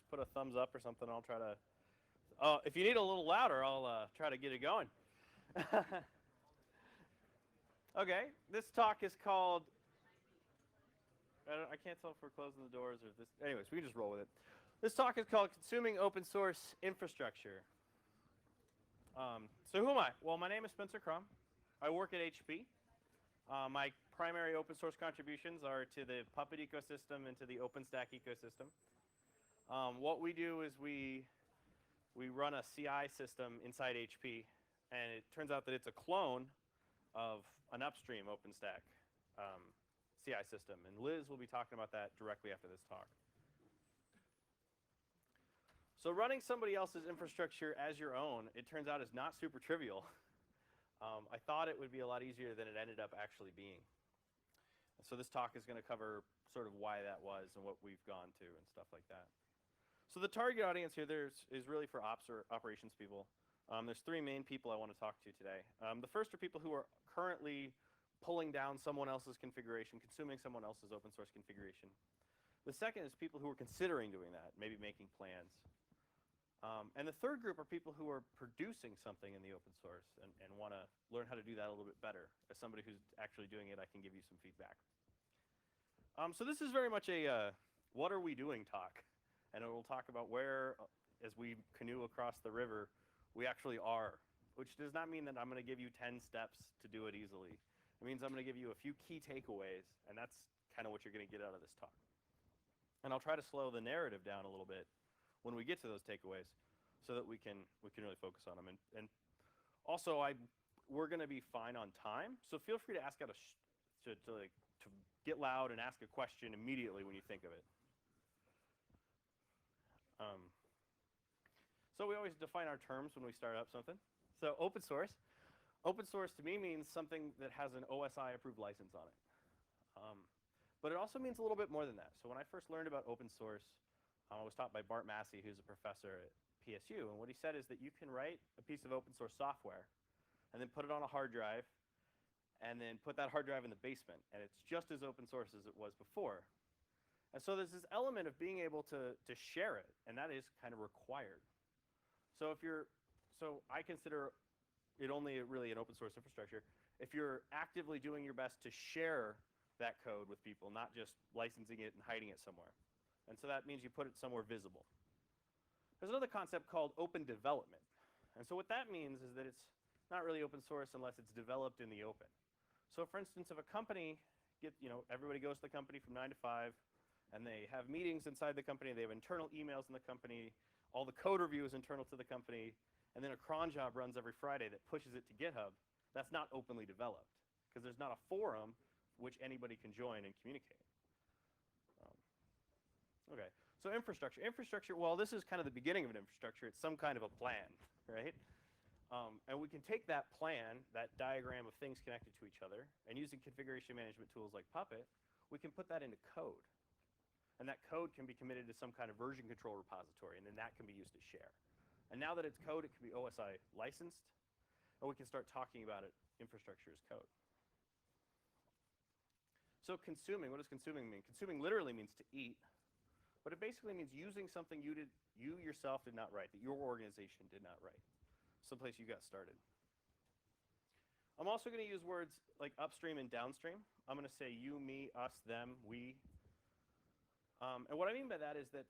just put a thumbs up or something. I'll try to. If you need a little louder, I'll try to get it going. Okay, this talk is called. I can't tell if we're closing the doors or this. Anyways, we can just roll with it. This talk is called Consuming Open Source Infrastructure. So who am I? Well, my name is Spencer Crum. I work at HP. My primary open source contributions are to the Puppet ecosystem and to the OpenStack ecosystem. What we do is we run a CI system inside HP, and it turns out that it's a clone of an upstream OpenStack CI system. And Liz will be talking about that directly after this talk. So running somebody else's infrastructure as your own, it turns out, is not super trivial. I thought it would be a lot easier than it ended up actually being. So this talk is going to cover sort of why that was and what we've gone to and stuff like that. So the target audience here is really for ops or operations people. There's three main people I want to talk to today. The first are people who are currently pulling down someone else's configuration, consuming someone else's open source configuration. The second is people who are considering doing that, maybe making plans. And the third group are people who are producing something in the open source and want to learn how to do that a little bit better. As somebody who's actually doing it, I can give you some feedback. So this is very much a what are we doing talk. And it will talk about where, as we canoe across the river, we actually are. Which does not mean that I'm going to give you 10 steps to do it easily. It means I'm going to give you a few key takeaways, and that's kind of what you're going to get out of this talk. And I'll try to slow the narrative down a little bit when we get to those takeaways, so that we can really focus on them. And also, we're going to be fine on time, so feel free to ask out to get loud and ask a question immediately when you think of it. So we always define our terms when we start up something. So open source. Open source to me means something that has an OSI approved license on it. But it also means a little bit more than that. So when I first learned about open source, I was taught by Bart Massey, who's a professor at PSU. And what he said is that you can write a piece of open source software and then put it on a hard drive and then put that hard drive in the basement. And it's just as open source as it was before. And so there's this element of being able to share it, and that is kind of required. So I consider it only really an open source infrastructure if you're actively doing your best to share that code with people, not just licensing it and hiding it somewhere. And so that means you put it somewhere visible. There's another concept called open development. And so what that means is that it's not really open source unless it's developed in the open. So for instance, if a company everybody goes to the company from 9 to 5, and they have meetings inside the company, they have internal emails in the company, all the code review is internal to the company, and then a cron job runs every Friday that pushes it to GitHub, that's not openly developed, because there's not a forum which anybody can join and communicate. Okay, so infrastructure. Infrastructure, well, this is kind of the beginning of an infrastructure. It's some kind of a plan, right? And we can take that plan, that diagram of things connected to each other, and using configuration management tools like Puppet, we can put that into code. And that code can be committed to some kind of version control repository, and then that can be used to share. And now that it's code, it can be OSI licensed, and we can start talking about it, infrastructure as code. So consuming, what does consuming mean? Consuming literally means to eat, but it basically means using something you yourself did not write, that your organization did not write, someplace you got started. I'm also going to use words like upstream and downstream. I'm going to say you, me, us, them, we. And what I mean by that is that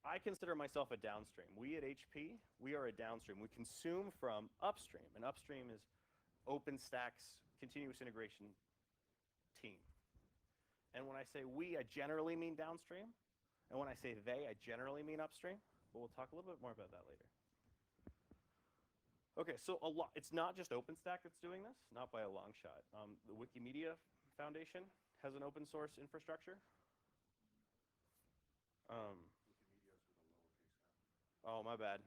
I consider myself a downstream. We at HP, we are a downstream. We consume from upstream, and upstream is OpenStack's continuous integration team. And when I say we, I generally mean downstream. And when I say they, I generally mean upstream. But we'll talk a little bit more about that later. Okay, so it's not just OpenStack that's doing this, not by a long shot. The Wikimedia Foundation has an open source infrastructure. Oh, my bad.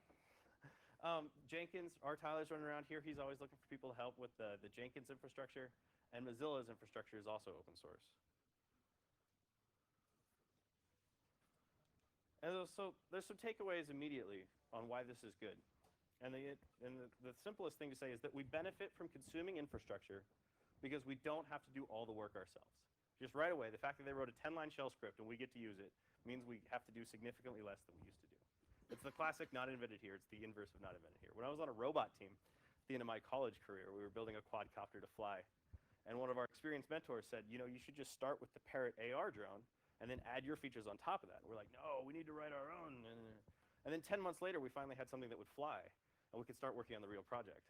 Jenkins, our Tyler's running around here. He's always looking for people to help with the Jenkins infrastructure. And Mozilla's infrastructure is also open source. And so there's some takeaways immediately on why this is good. And the simplest thing to say is that we benefit from consuming infrastructure because we don't have to do all the work ourselves. Just right away, the fact that they wrote a 10-line shell script and we get to use it means we have to do significantly less than we used to do. It's the classic not invented here. It's the inverse of not invented here. When I was on a robot team at the end of my college career, we were building a quadcopter to fly. And one of our experienced mentors said, you should just start with the Parrot AR drone and then add your features on top of that. And we're like, no, we need to write our own. And then 10 months later, we finally had something that would fly, and we could start working on the real project.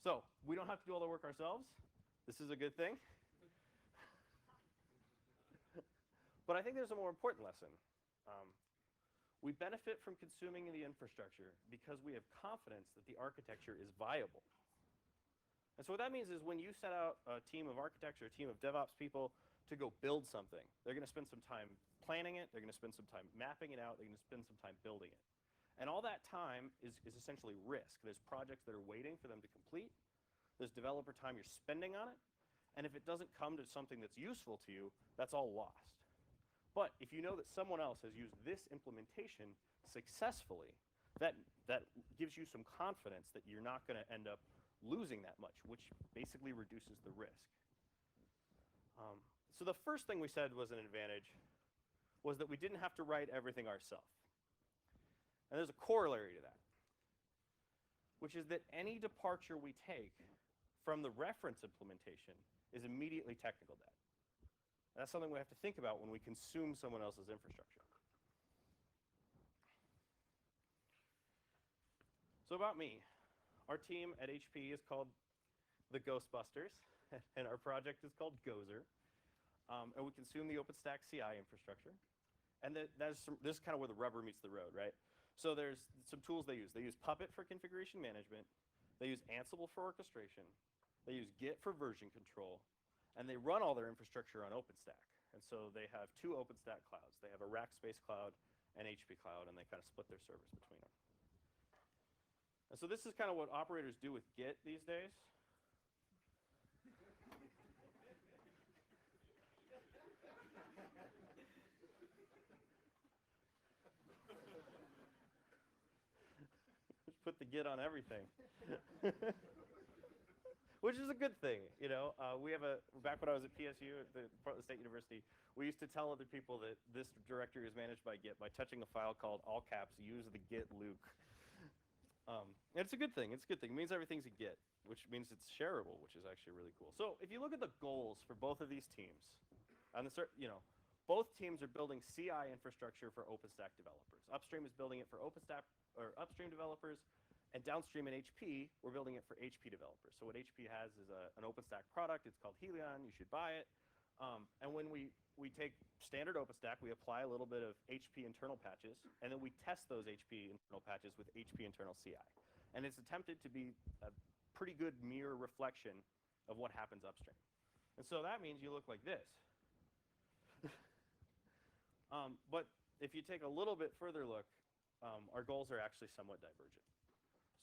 So we don't have to do all the work ourselves. This is a good thing. But I think there's a more important lesson. We benefit from consuming the infrastructure because we have confidence that the architecture is viable. And so what that means is when you set out a team of architects or a team of DevOps people to go build something, they're going to spend some time planning it, they're going to spend some time mapping it out, they're going to spend some time building it. And all that time is essentially risk. There's projects that are waiting for them to complete. There's developer time you're spending on it. And if it doesn't come to something that's useful to you, that's all lost. But if you know that someone else has used this implementation successfully, that gives you some confidence that you're not going to end up losing that much, which basically reduces the risk. So the first thing we said was an advantage was that we didn't have to write everything ourselves. And there's a corollary to that, which is that any departure we take from the reference implementation is immediately technical debt. And that's something we have to think about when we consume someone else's infrastructure. So about me, our team at HP is called the Ghostbusters, and our project is called Gozer. And we consume the OpenStack CI infrastructure. And this is kind of where the rubber meets the road, right? So there's some tools they use. They use Puppet for configuration management. They use Ansible for orchestration. They use Git for version control. And they run all their infrastructure on OpenStack. And so they have two OpenStack clouds. They have a Rackspace cloud and HP cloud, and they kind of split their servers between them. And so this is kind of what operators do with Git these days. Just put the Git on everything. Which is a good thing, We have back when I was at PSU, at the Portland State University, we used to tell other people that this directory is managed by Git by touching a file called, all caps, use the Git Luke. And it's a good thing. It's a good thing. It means everything's a Git, which means it's shareable, which is actually really cool. So if you look at the goals for both of these teams, both teams are building CI infrastructure for OpenStack developers. Upstream is building it for OpenStack or upstream developers, and downstream in HP, we're building it for HP developers. So what HP has is an OpenStack product. It's called Helion. You should buy it. And when we take standard OpenStack, we apply a little bit of HP internal patches, and then we test those HP internal patches with HP internal CI. And it's attempted to be a pretty good mirror reflection of what happens upstream. And so that means you look like this. But if you take a little bit further look, our goals are actually somewhat divergent.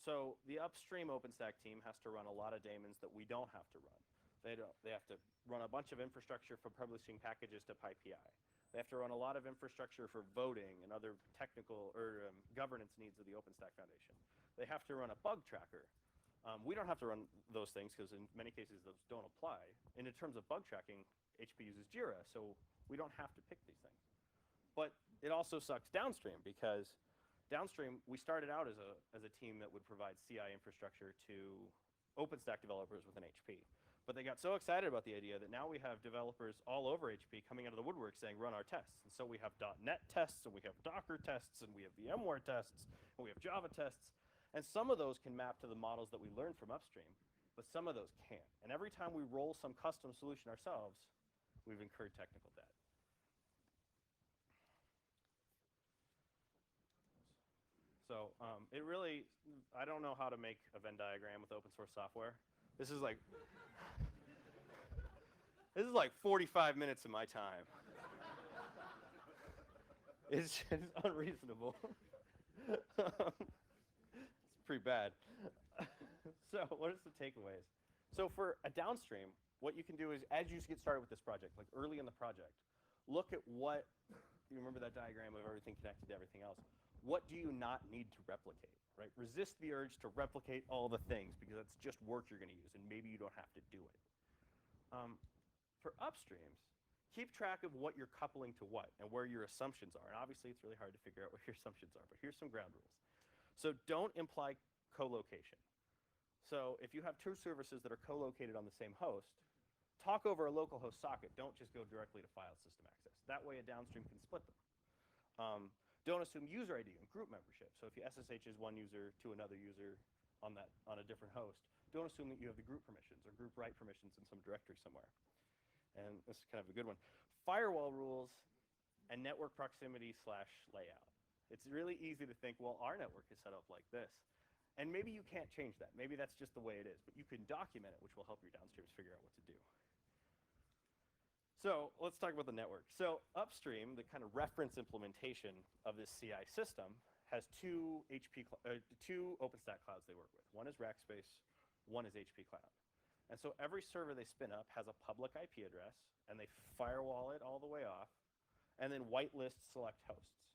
So the upstream OpenStack team has to run a lot of daemons that we don't have to run. They have to run a bunch of infrastructure for publishing packages to PyPI. They have to run a lot of infrastructure for voting and other technical or governance needs of the OpenStack Foundation. They have to run a bug tracker. We don't have to run those things because in many cases those don't apply. And in terms of bug tracking, HP uses Jira, so we don't have to pick these things. But it also sucks downstream because downstream, we started out as a team that would provide CI infrastructure to OpenStack developers within HP. But they got so excited about the idea that now we have developers all over HP coming out of the woodwork saying, run our tests. And so we have .NET tests, and we have Docker tests, and we have VMware tests, and we have Java tests. And some of those can map to the models that we learned from upstream, but some of those can't. And every time we roll some custom solution ourselves, we've incurred technical debt. So it really, I don't know how to make a Venn diagram with open source software. This is like 45 minutes of my time. It's unreasonable. It's pretty bad. So what is the takeaways? So for a downstream, what you can do is as you get started with this project, like early in the project, look at what, you remember that diagram of everything connected to everything else. What do you not need to replicate, right? Resist the urge to replicate all the things because that's just work you're going to use, and maybe you don't have to do it. For upstreams, keep track of what you're coupling to what and where your assumptions are. And obviously, it's really hard to figure out what your assumptions are, but here's some ground rules. So don't imply co-location. So if you have two services that are co-located on the same host, talk over a local host socket. Don't just go directly to file system access. That way, a downstream can split them. Don't assume user ID and group membership. So if you SSHs one user to another user on a different host, don't assume that you have the group permissions or group write permissions in some directory somewhere. And this is kind of a good one. Firewall rules and network proximity / layout. It's really easy to think, well, our network is set up like this. And maybe you can't change that. Maybe that's just the way it is. But you can document it, which will help your downstreams figure out what to do. So let's talk about the network. So upstream, the kind of reference implementation of this CI system has two OpenStack clouds they work with. One is Rackspace, one is HP Cloud. And so every server they spin up has a public IP address, and they firewall it all the way off, and then whitelist select hosts.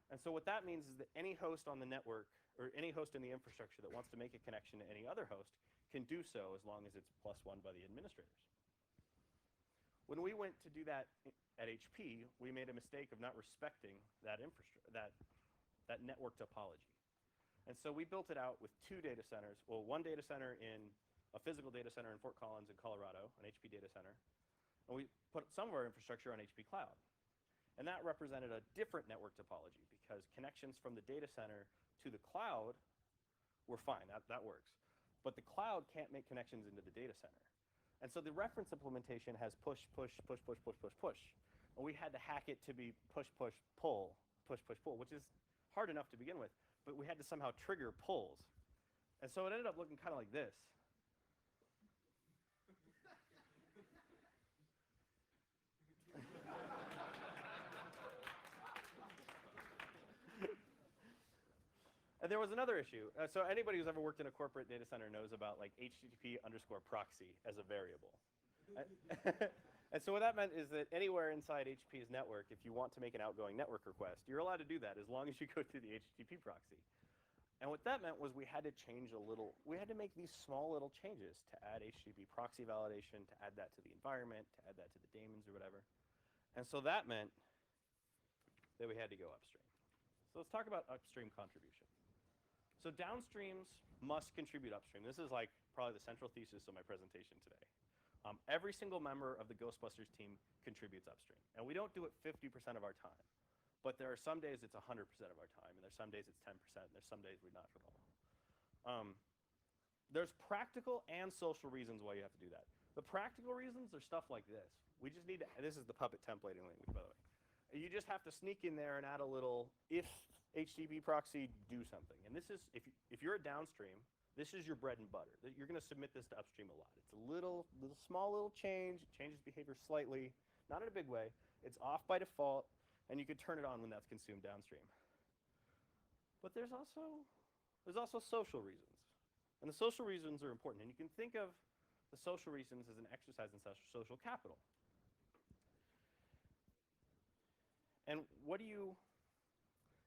And so what that means is that any host on the network, or any host in the infrastructure that wants to make a connection to any other host can do so as long as it's +1 by the administrators. When we went to do that at HP, we made a mistake of not respecting that infrastructure, that network topology. And so we built it out with two data centers. Well, one data center in a physical data center in Fort Collins in Colorado, an HP data center. And we put some of our infrastructure on HP Cloud. And that represented a different network topology because connections from the data center to the cloud were fine. That works. But the cloud can't make connections into the data center. And so the reference implementation has push, push, push, push, push, push, push. And we had to hack it to be push, push, pull, which is hard enough to begin with. But we had to somehow trigger pulls. And so it ended up looking kind of like this. And there was another issue. So anybody who's ever worked in a corporate data center knows about like HTTP_proxy as a variable. And so what that meant is that anywhere inside HP's network, if you want to make an outgoing network request, you're allowed to do that as long as you go through the HTTP proxy. And what that meant was we had to change we had to make these small little changes to add HTTP proxy validation, to add that to the environment, to add that to the daemons or whatever. And so that meant that we had to go upstream. So let's talk about upstream contribution. So downstreams must contribute upstream. This is like probably the central thesis of my presentation today. Every single member of the Ghostbusters team contributes upstream. And we don't do it 50% of our time. But there are some days it's 100% of our time, and there's some days it's 10%, and there's some days we're not at all. There's practical and social reasons why you have to do that. The practical reasons are stuff like this. We just need to, this is the Puppet templating language, by the way. You just have to sneak in there and add a little if HTTP proxy do something. And this is, if you're a downstream, this is your bread and butter. You're going to submit this to upstream a lot. It's a small little change. It changes behavior slightly, not in a big way. It's off by default, and you could turn it on when that's consumed downstream. But there's also social reasons. And the social reasons are important. And you can think of the social reasons as an exercise in social capital. And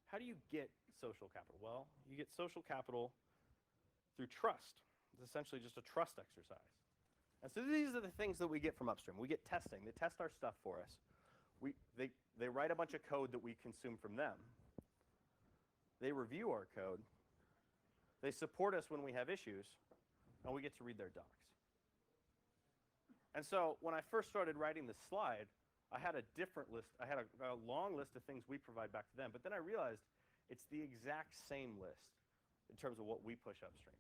how do you get social capital? Well, you get social capital through trust. It's essentially just a trust exercise. And so these are the things that we get from upstream. We get testing. They test our stuff for us. They write a bunch of code that we consume from them. They review our code. They support us when we have issues, and we get to read their docs. And so when I first started writing this slide, I had a different list. I had a long list of things we provide back to them. But then I realized it's the exact same list in terms of what we push upstream.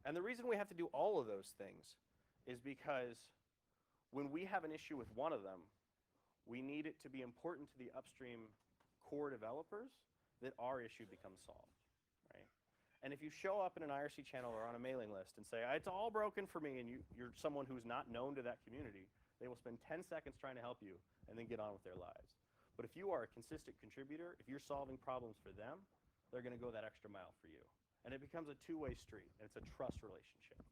And the reason we have to do all of those things is because when we have an issue with one of them, we need it to be important to the upstream core developers that our issue becomes solved, right? And if you show up in an IRC channel or on a mailing list and say, it's all broken for me, and you're someone who's not known to that community, they will spend 10 seconds trying to help you and then get on with their lives. But if you are a consistent contributor, if you're solving problems for them, they're going to go that extra mile for you. And it becomes a two-way street, and it's a trust relationship.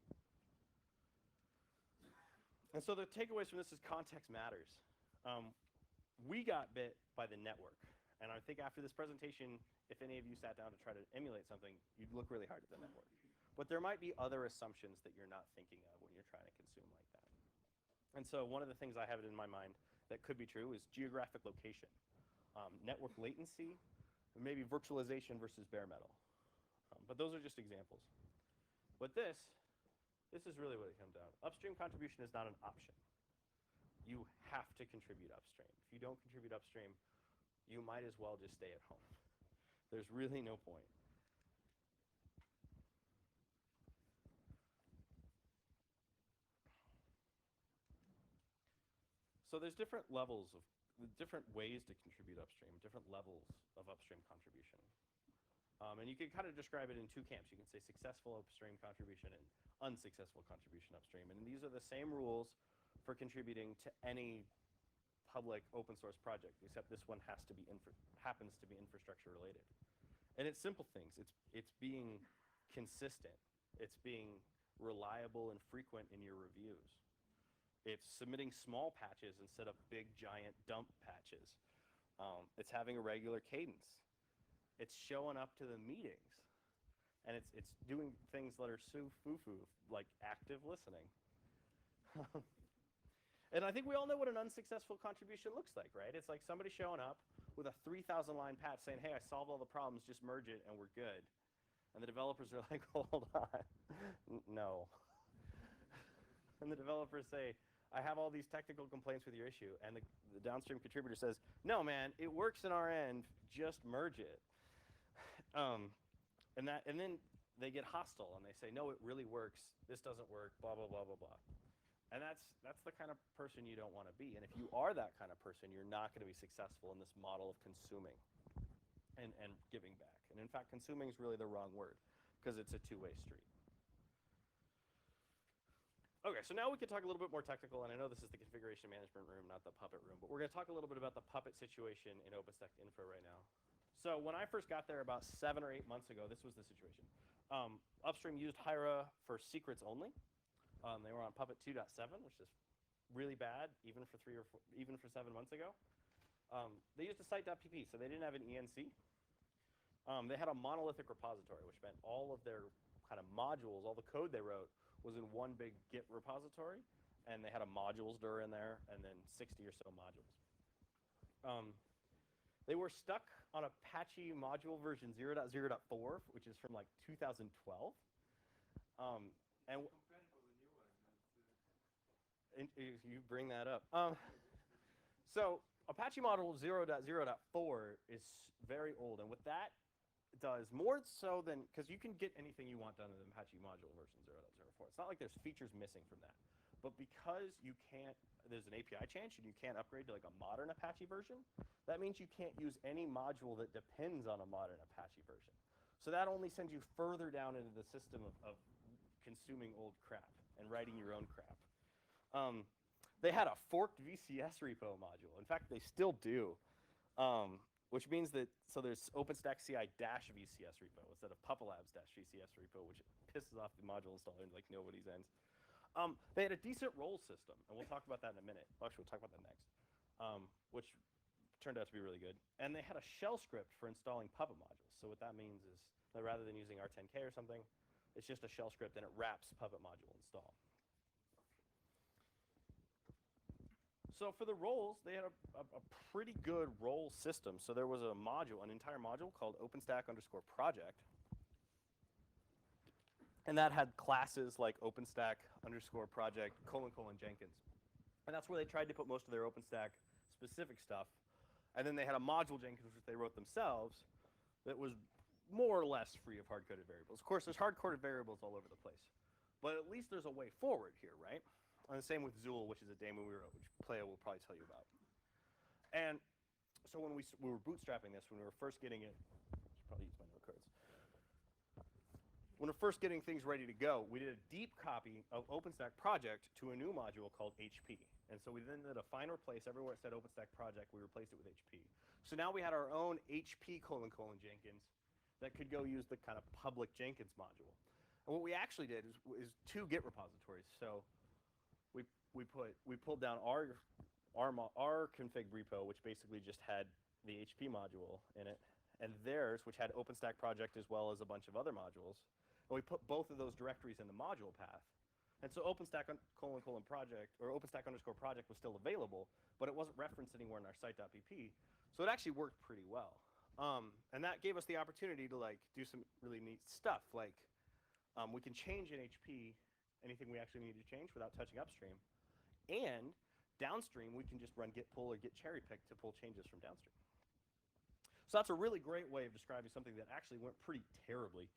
And so the takeaways from this is context matters. We got bit by the network. And I think after this presentation, if any of you sat down to try to emulate something, you'd look really hard at the network. But there might be other assumptions that you're not thinking of when you're trying to consume like that. And so one of the things I have in my mind that could be true is geographic location, network latency, and maybe virtualization versus bare metal. But those are just examples. But this is really what it comes down to. Upstream contribution is not an option. You have to contribute upstream. If you don't contribute upstream, you might as well just stay at home. There's really no point. So there's different levels of, different ways to contribute upstream, different levels of upstream contribution. And you can kind of describe it in two camps. You can say successful upstream contribution and unsuccessful contribution upstream. And these are the same rules for contributing to any public open source project, except this one happens to be infrastructure related. And it's simple things. It's being consistent. It's being reliable and frequent in your reviews. It's submitting small patches instead of big, giant dump patches. It's having a regular cadence. It's showing up to the meetings. And it's doing things that are so foo-foo, like active listening. And I think we all know what an unsuccessful contribution looks like, right? It's like somebody showing up with a 3,000 line patch saying, hey, I solved all the problems, just merge it and we're good. And the developers are like, hold on, no. And the developers say, I have all these technical complaints with your issue. And the downstream contributor says, no, man, it works in our end, just merge it. And then they get hostile and they say, no, it really works, this doesn't work, blah, blah, blah, blah, blah. And that's the kind of person you don't want to be. And if you are that kind of person, you're not going to be successful in this model of consuming and giving back. And in fact, consuming is really the wrong word because it's a two-way street. Okay, so now we can talk a little bit more technical, and I know this is the configuration management room, not the Puppet room, but we're going to talk a little bit about the Puppet situation in OpenStack Info right now. So when I first got there about 7 or 8 months ago, this was the situation. Upstream used Hyra for secrets only. They were on Puppet 2.7, which is really bad, even for 7 months ago. They used a site.pp, so they didn't have an ENC. They had a monolithic repository, which meant all of their kind of modules, all the code they wrote, was in one big Git repository, and they had a modules dir in there, and then 60 or so modules. They were stuck on Apache module version 0.0.4, which is from like 2012. And you bring that up. So Apache module 0.0.4 is very old, and what that does, more so than, because you can get anything you want done in Apache module version 0.0.4. It's not like there's features missing from that. But because you can't, there's an API change and you can't upgrade to like a modern Apache version, that means you can't use any module that depends on a modern Apache version. So that only sends you further down into the system of consuming old crap and writing your own crap. They had a forked VCS repo module. In fact, they still do. Which means that, so there's OpenStack CI -VCS repo instead of Puppelabs -VCS repo, which pisses off the module installer and like nobody's ends. They had a decent role system, and we'll talk about that in a minute. Actually, we'll talk about that next, which turned out to be really good. And they had a shell script for installing Puppet modules. So what that means is that rather than using R10K or something, it's just a shell script and it wraps Puppet module install. So for the roles, they had a pretty good role system. So there was a module, an entire module called OpenStack_project. And that had classes like OpenStack_project : Jenkins. And that's where they tried to put most of their OpenStack specific stuff. And then they had a module Jenkins, which they wrote themselves, that was more or less free of hard-coded variables. Of course, there's hard-coded variables all over the place. But at least there's a way forward here, right? And the same with Zool, which is a daemon we wrote, which Playa will probably tell you about. And so when we were bootstrapping this, when we were first getting it, I should probably use my note cards. When we were first getting things ready to go, we did a deep copy of OpenStack project to a new module called HP. And so we then did a find replace everywhere it said OpenStack project, we replaced it with HP. So now we had our own HP : Jenkins that could go use the kind of public Jenkins module. And what we actually did is 2 Git repositories. So we pulled down our config repo, which basically just had the HP module in it, and theirs, which had OpenStack project as well as a bunch of other modules. And we put both of those directories in the module path. And so OpenStack project, or OpenStack_project was still available, but it wasn't referenced anywhere in our site.pp. So it actually worked pretty well. And that gave us the opportunity to like do some really neat stuff. Like we can change in HP anything we actually need to change without touching upstream. And downstream, we can just run git pull or git cherry pick to pull changes from downstream. So that's a really great way of describing something that actually went pretty terribly.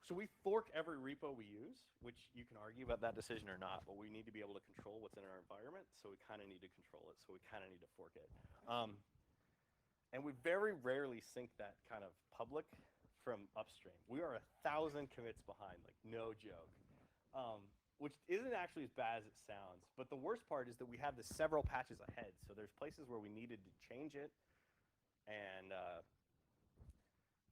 So we fork every repo we use, which you can argue about that decision or not, but we need to be able to control what's in our environment, so we kind of need to control it, so we kind of need to fork it. And we very rarely sync that kind of public from upstream. We are 1,000 commits behind, like no joke, which isn't actually as bad as it sounds. But the worst part is that we have this several patches ahead, so there's places where we needed to change it, and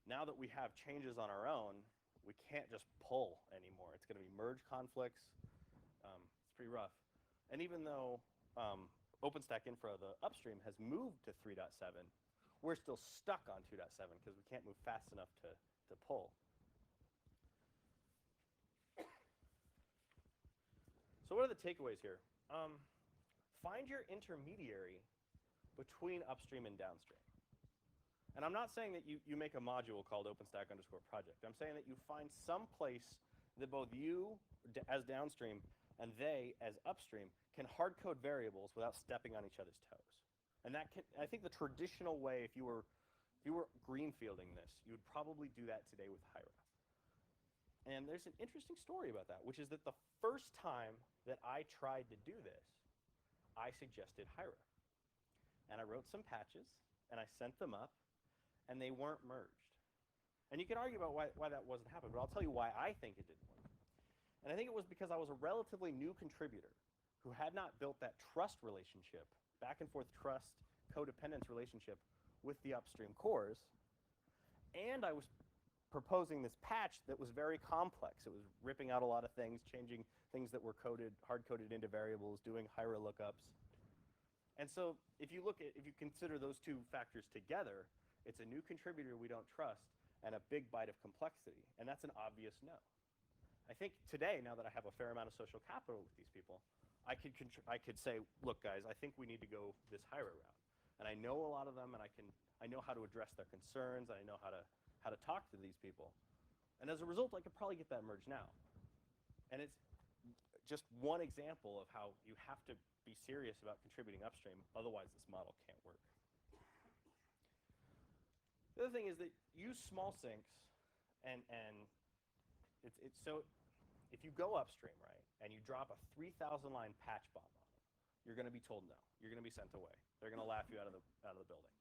now that we have changes on our own, we can't just pull anymore. It's going to be merge conflicts. It's pretty rough. And even though OpenStack Infra, the upstream, has moved to 3.7, we're still stuck on 2.7 because we can't move fast enough to pull. So what are the takeaways here? Find your intermediary between upstream and downstream. And I'm not saying that you make a module called OpenStack_project. I'm saying that you find some place that both you as downstream and they as upstream can hard code variables without stepping on each other's toes. And that can, I think the traditional way, if you were greenfielding this, you would probably do that today with Hira. And there's an interesting story about that, which is that the first time that I tried to do this, I suggested Hira. And I wrote some patches, and I sent them up, and they weren't merged. And you can argue about why that wasn't happening, but I'll tell you why I think it didn't work. And I think it was because I was a relatively new contributor who had not built that trust relationship, back and forth trust, codependence relationship with the upstream cores, and I was proposing this patch that was very complex. It was ripping out a lot of things, changing things that were hard-coded into variables, doing Hira lookups. And so if you consider those two factors together, it's a new contributor we don't trust and a big bite of complexity, and that's an obvious no. I think today, now that I have a fair amount of social capital with these people, I could say, look guys, I think we need to go this Hira route. And I know a lot of them, and I know how to address their concerns, and I know how to talk to these people. And as a result, I could probably get that merged now. And it's just one example of how you have to be serious about contributing upstream, otherwise this model can't work. The other thing is that use small sinks, and it's so if you go upstream, right, and you drop a 3,000 line patch bomb on them, you're going to be told no. You're going to be sent away. They're going to laugh you out of the building.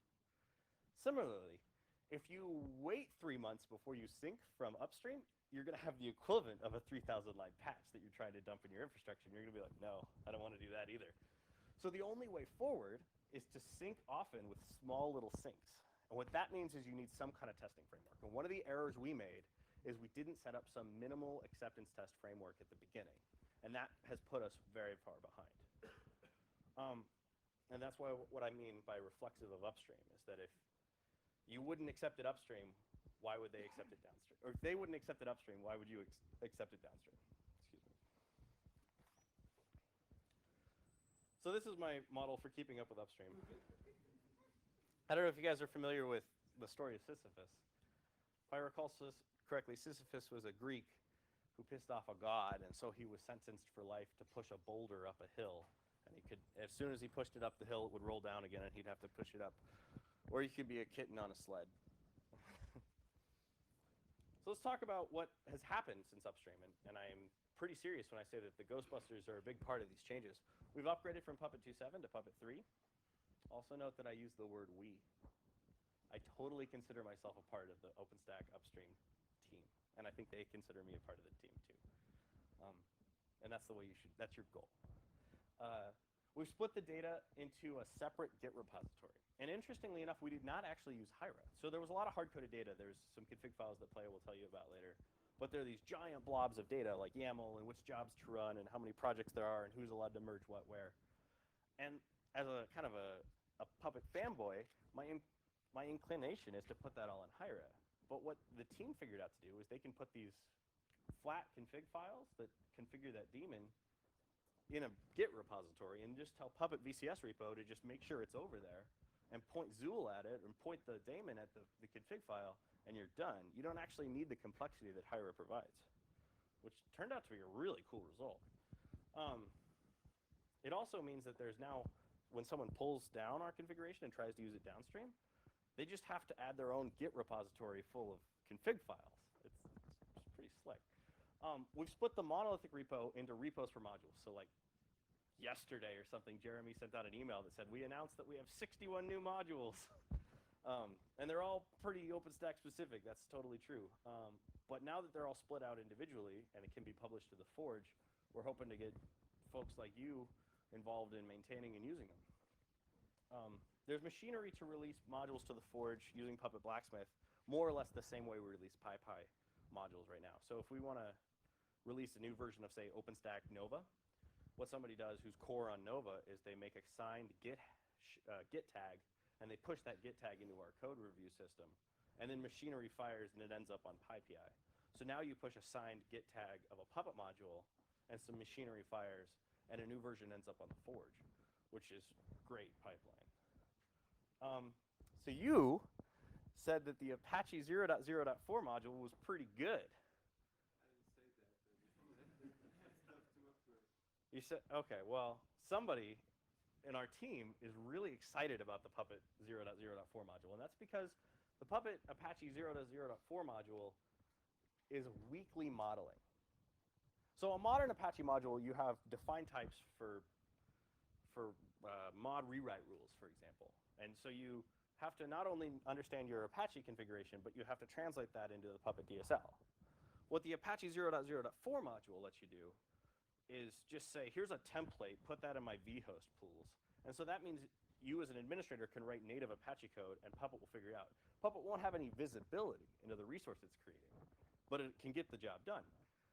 Similarly, if you wait 3 months before you sync from upstream, you're going to have the equivalent of a 3,000 line patch that you're trying to dump in your infrastructure, and you're going to be like, no, I don't want to do that either. So the only way forward is to sync often with small little sinks. And what that means is you need some kind of testing framework. And one of the errors we made is we didn't set up some minimal acceptance test framework at the beginning. And that has put us very far behind. And that's why what I mean by reflexive of upstream is that if you wouldn't accept it upstream, why would they accept it downstream? Or if they wouldn't accept it upstream, why would you accept it downstream? Excuse me. So this is my model for keeping up with upstream. I don't know if you guys are familiar with the story of Sisyphus. If I recall correctly, Sisyphus was a Greek who pissed off a god, and so he was sentenced for life to push a boulder up a hill. And he could, as soon as he pushed it up the hill, it would roll down again, and he'd have to push it up. Or he could be a kitten on a sled. So let's talk about what has happened since upstream, and I am pretty serious when I say that the Ghostbusters are a big part of these changes. We've upgraded from Puppet 2.7 to Puppet 3. Also note that I use the word we. I totally consider myself a part of the OpenStack upstream team, and I think they consider me a part of the team too. And that's the way you should, that's your goal. We've split the data into a separate Git repository. And interestingly enough, we did not actually use Hira. So there was a lot of hard-coded data. There's some config files that Playa will tell you about later. But there are these giant blobs of data like YAML and which jobs to run and how many projects there are and who's allowed to merge what where. And as a kind of a Puppet fanboy, my inclination is to put that all in Hira. But what the team figured out to do is they can put these flat config files that configure that daemon in a Git repository and just tell Puppet VCS repo to just make sure it's over there and point Zool at it and point the daemon at the config file, and you're done. You don't actually need the complexity that Hyra provides, which turned out to be a really cool result. It also means that there's now, when someone pulls down our configuration and tries to use it downstream, they just have to add their own Git repository full of config files. It's pretty slick. We've split the monolithic repo into repos for modules. So like yesterday or something, Jeremy sent out an email that said, we announced that we have 61 new modules. And they're all pretty OpenStack specific. That's totally true. But now that they're all split out individually and it can be published to the Forge, we're hoping to get folks like you involved in maintaining and using them. There's machinery to release modules to the Forge using Puppet Blacksmith, more or less the same way we release PyPy modules right now. So if we want to release a new version of, say, OpenStack Nova, what somebody does who's core on Nova is they make a signed Git tag, and they push that Git tag into our code review system, and then machinery fires, and it ends up on PyPI. So now you push a signed Git tag of a Puppet module, and some machinery fires, and a new version ends up on the Forge, which is great pipeline. So you said that the Apache 0.0.4 module was pretty good. You said, okay, well, somebody in our team is really excited about the Puppet 0.0.4 module, and that's because the Puppet Apache 0.0.4 module is weakly modeling. So a modern Apache module, you have defined types for mod rewrite rules, for example. And so you have to not only understand your Apache configuration, but you have to translate that into the Puppet DSL. What the Apache 0.0.4 module lets you do is just say, here's a template, put that in my vhost pools. And so that means you as an administrator can write native Apache code and Puppet will figure it out. Puppet won't have any visibility into the resource it's creating, but it can get the job done.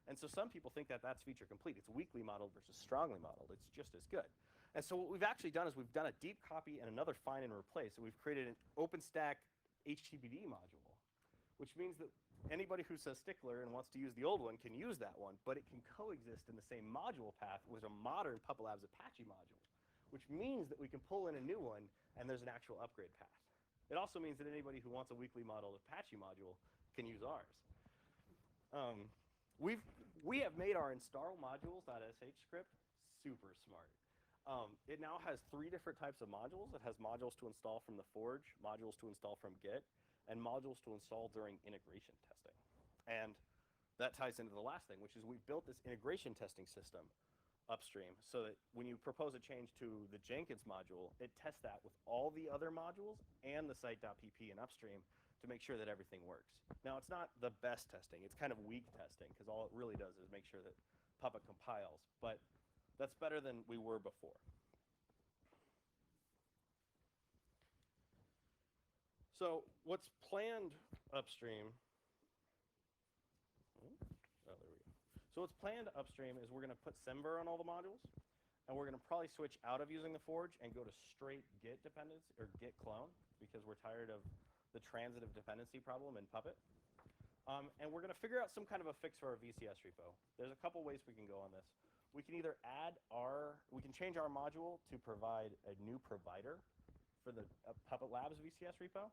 And so some people think that that's feature complete. It's weakly modeled versus strongly modeled. It's just as good. And so what we've actually done is we've done a deep copy and another find and replace. And we've created an OpenStack HTTPD module, which means that anybody who's a stickler and wants to use the old one can use that one, but it can coexist in the same module path with a modern Puppet Labs Apache module, which means that we can pull in a new one and there's an actual upgrade path. It also means that anybody who wants a weakly modeled Apache module can use ours. We have made our install modules.sh script super smart. It now has 3 different types of modules. It has modules to install from the Forge, modules to install from Git, and modules to install during integration testing. And that ties into the last thing, which is we've built this integration testing system upstream so that when you propose a change to the Jenkins module, it tests that with all the other modules and the site.pp and upstream to make sure that everything works. Now, it's not the best testing. It's kind of weak testing, because all it really does is make sure that Puppet compiles. But that's better than we were before. So what's planned upstream, oh, there we go. So what's planned upstream is we're going to put Semver on all the modules, and we're going to probably switch out of using the Forge and go to straight Git dependency, or Git clone, because we're tired of the transitive dependency problem in Puppet. And we're going to figure out some kind of a fix for our VCS repo. There's a couple ways we can go on this. We can either we can change our module to provide a new provider for the Puppet Labs VCS repo.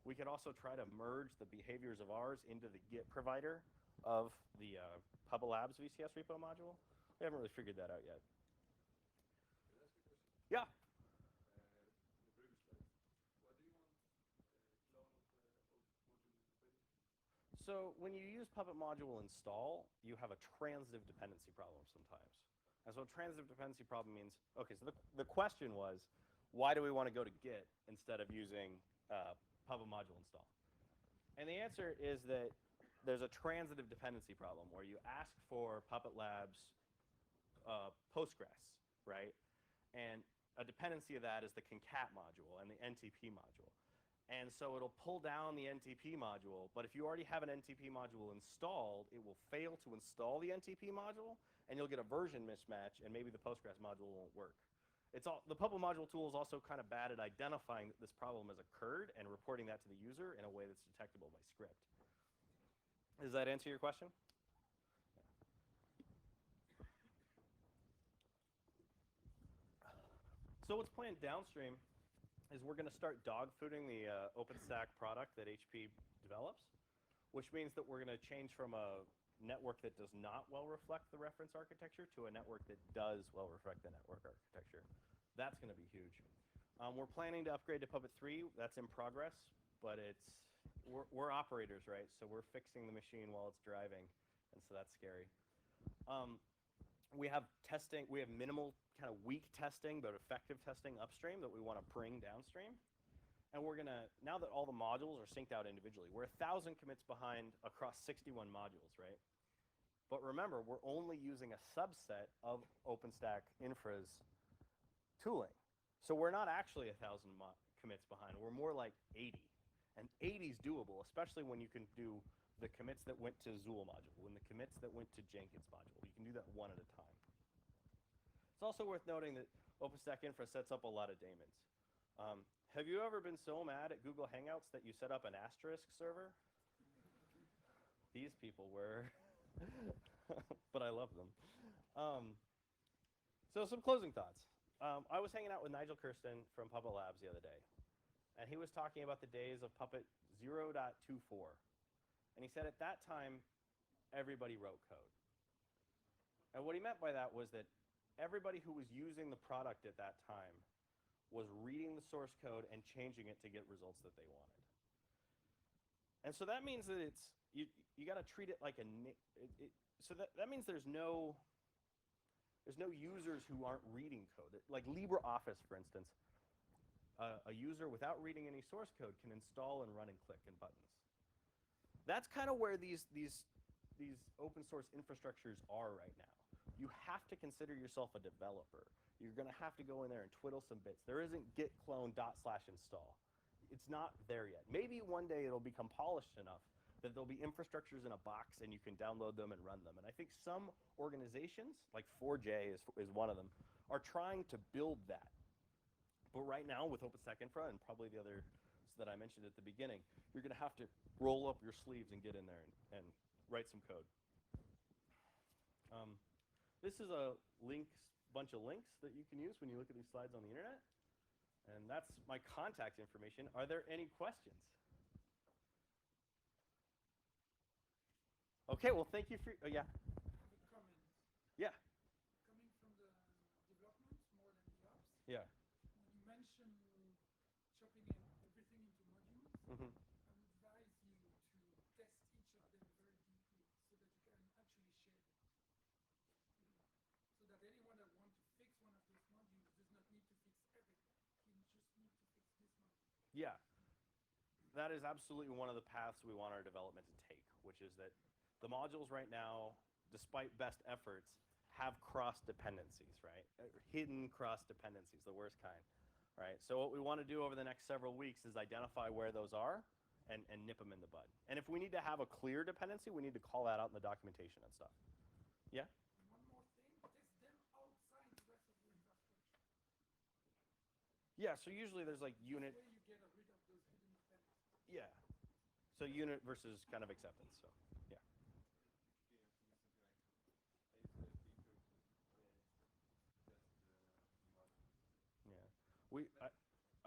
We could also try to merge the behaviors of ours into the Git provider of the Puppet Labs VCS repo module. We haven't really figured that out yet. Yeah. So when you use Puppet module install, you have a transitive dependency problem sometimes. And so a transitive dependency problem means, okay, so the question was, why do we want to go to Git instead of using Puppet module install? And the answer is that there's a transitive dependency problem where you ask for Puppet Labs Postgres, right? And a dependency of that is the concat module and the NTP module. And so it'll pull down the NTP module, but if you already have an NTP module installed, it will fail to install the NTP module, and you'll get a version mismatch, and maybe the Postgres module won't work. The Puppet module tool is also kind of bad at identifying that this problem has occurred and reporting that to the user in a way that's detectable by script. Does that answer your question? So what's planned downstream is we're going to start dog fooding the OpenStack product that HP develops, which means that we're going to change from a network that does not well reflect the reference architecture to a network that does well reflect the network architecture. That's going to be huge. We're planning to upgrade to Puppet 3. That's in progress, but we're operators, right? So we're fixing the machine while it's driving, and so that's scary. We have testing. We have minimal kind of weak testing, but effective testing upstream that we want to bring downstream. And we're going to, now that all the modules are synced out individually, we're 1,000 commits behind across 61 modules, right? But remember, we're only using a subset of OpenStack Infra's tooling. So we're not actually 1,000 commits behind. We're more like 80. And 80 is doable, especially when you can do the commits that went to Zool module, when the commits that went to Jenkins module. You can do that one at a time. It's also worth noting that OpenStack Infra sets up a lot of daemons. Have you ever been so mad at Google Hangouts that you set up an asterisk server? These people were, but I love them. So some closing thoughts. I was hanging out with Nigel Kirsten from Puppet Labs the other day, and he was talking about the days of Puppet 0.24. And he said at that time, everybody wrote code. And what he meant by that was that everybody who was using the product at that time was reading the source code and changing it to get results that they wanted. And so that means that it's, you got to treat it like a, so that means there's no users who aren't reading code. Like LibreOffice, for instance, a user without reading any source code can install and run and click and buttons. That's kind of where these open source infrastructures are right now. You have to consider yourself a developer. You're going to have to go in there and twiddle some bits. There isn't git clone /install. It's not there yet. Maybe one day it'll become polished enough that there'll be infrastructures in a box and you can download them and run them. And I think some organizations, like 4J is one of them, are trying to build that. But right now with OpenStack Infra and probably the others that I mentioned at the beginning, you're going to have to roll up your sleeves and get in there and write some code. This is a bunch of links that you can use when you look at these slides on the internet. And that's my contact information. Are there any questions? Okay, well, thank you for, yeah. Yeah. Coming from the development more than the ops. Yeah. You mentioned chopping in everything into modules. Mm-hmm. I would advise you to test each of them very deeply so that you can actually share them. So that anyone that wants to fix one of those modules does not need to fix everything. You just need to fix this module. Yeah. That is absolutely one of the paths we want our development to take, which is that the modules right now, despite best efforts, have cross-dependencies, right? Hidden cross-dependencies, the worst kind, right? So what we want to do over the next several weeks is identify where those are and nip them in the bud. And if we need to have a clear dependency, we need to call that out in the documentation and stuff. Yeah? One more thing, test them outside the rest of the infrastructure. Yeah, so usually there's like unit. This way you get rid of those hidden dependencies. Yeah. So unit versus kind of acceptance, so yeah.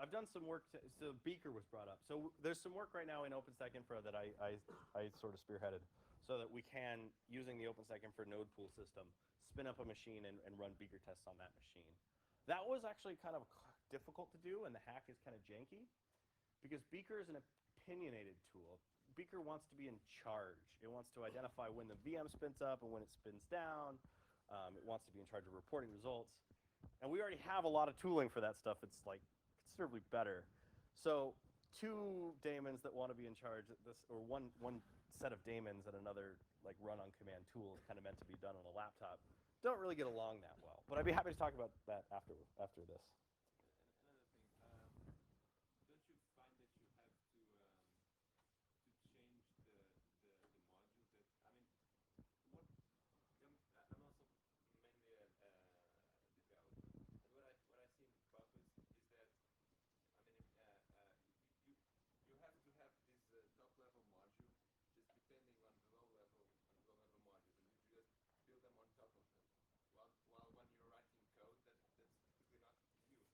I've done some work, so Beaker was brought up. So there's some work right now in OpenStack Infra that I sort of spearheaded so that we can, using the OpenStack Infra node pool system, spin up a machine and run Beaker tests on that machine. That was actually kind of difficult to do, and the hack is kind of janky because Beaker is an opinionated tool. Beaker wants to be in charge. It wants to identify when the VM spins up and when it spins down. It wants to be in charge of reporting results. And we already have a lot of tooling for that stuff. It's like considerably better. So two daemons that want to be in charge, or one set of daemons and another like run on command tool is kind of meant to be done on a laptop, don't really get along that well. But I'd be happy to talk about that after this. Another thing, don't you find that you have to change the modules that, I mean, I'm also mainly a developer, and what I see in Puppet is that, I mean, you have to have this top level module just depending on the low level modules, and you just build them on top of them. While when you're writing code, that's typically not used.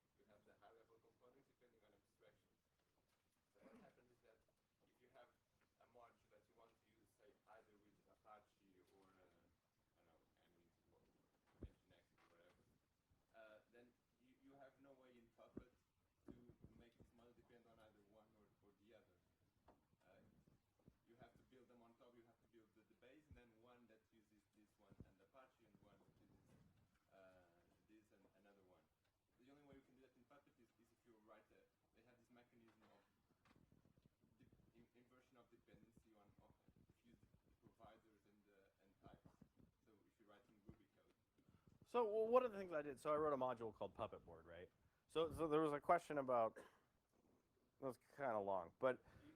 So one of the things I did, so I wrote a module called Puppet Board, right? So there was a question about, it was kind of long, but You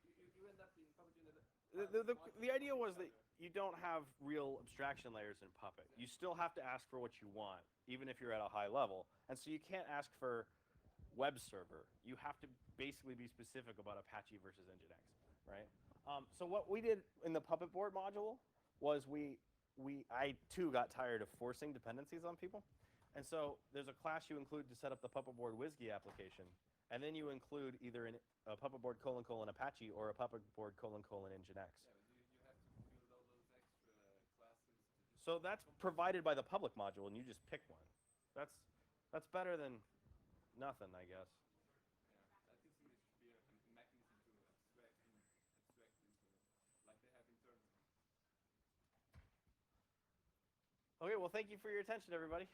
end up in Puppet Unit. the idea was that you don't have real abstraction layers in Puppet. You still have to ask for what you want, even if you're at a high level. And so you can't ask for web server. You have to basically be specific about Apache versus Nginx, right? So what we did in the Puppet Board module was I too got tired of forcing dependencies on people. And so there's a class you include to set up the Puppet Board WSGI application. And then you include either a Puppet Board : Apache or a Puppet Board : Nginx. Yeah, but you have to build all those extra classes to just. So that's provided by the public module, and you just pick one. That's better than nothing, I guess. Yeah, I think there should be a mechanism to abstract into, like they have internally. Okay, well, thank you for your attention, everybody.